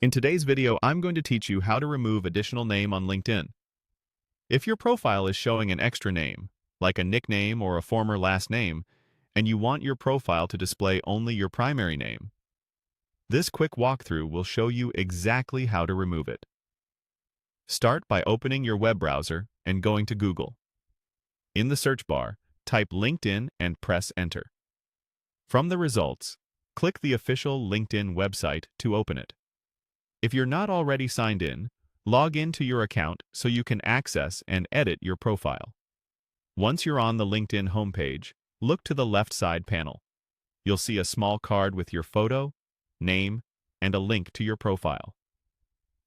In today's video, I'm going to teach you how to remove additional name on LinkedIn. If your profile is showing an extra name, like a nickname or a former last name, and you want your profile to display only your primary name, this quick walkthrough will show you exactly how to remove it. Start by opening your web browser and going to Google. In the search bar, type LinkedIn and press Enter. From the results, click the official LinkedIn website to open it. If you're not already signed in, log into your account so you can access and edit your profile. Once you're on the LinkedIn homepage, look to the left side panel. You'll see a small card with your photo, name, and a link to your profile.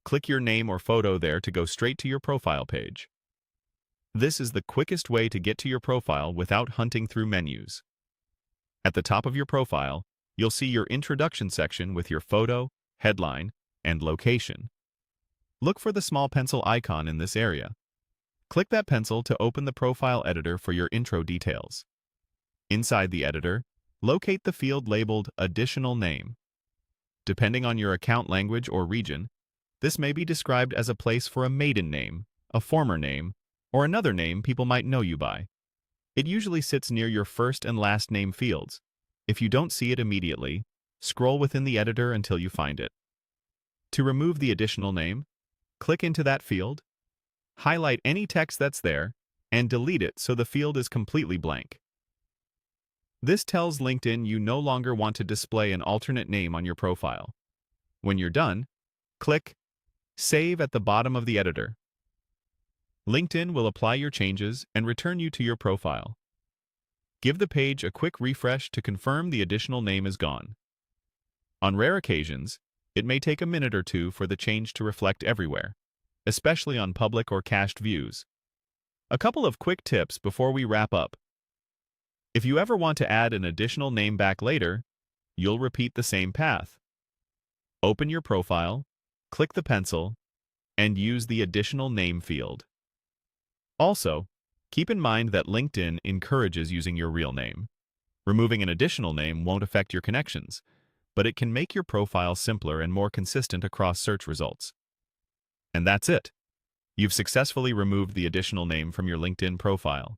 Click your name or photo there to go straight to your profile page. This is the quickest way to get to your profile without hunting through menus. At the top of your profile, you'll see your introduction section with your photo, headline, and location. Look for the small pencil icon in this area. Click that pencil to open the profile editor for your intro details. Inside the editor, locate the field labeled Additional Name. Depending on your account language or region, this may be described as a place for a maiden name, a former name, or another name people might know you by. It usually sits near your first and last name fields. If you don't see it immediately, scroll within the editor until you find it. To remove the additional name, click into that field, highlight any text that's there, and delete it so the field is completely blank. This tells LinkedIn you no longer want to display an alternate name on your profile. When you're done, click Save at the bottom of the editor. LinkedIn will apply your changes and return you to your profile. Give the page a quick refresh to confirm the additional name is gone. On rare occasions, it may take a minute or two for the change to reflect everywhere, especially on public or cached views. A couple of quick tips before we wrap up. If you ever want to add an additional name back later, you'll repeat the same path. Open your profile, click the pencil, and use the additional name field. Also, keep in mind that LinkedIn encourages using your real name. Removing an additional name won't affect your connections, but it can make your profile simpler and more consistent across search results. And that's it. You've successfully removed the additional name from your LinkedIn profile.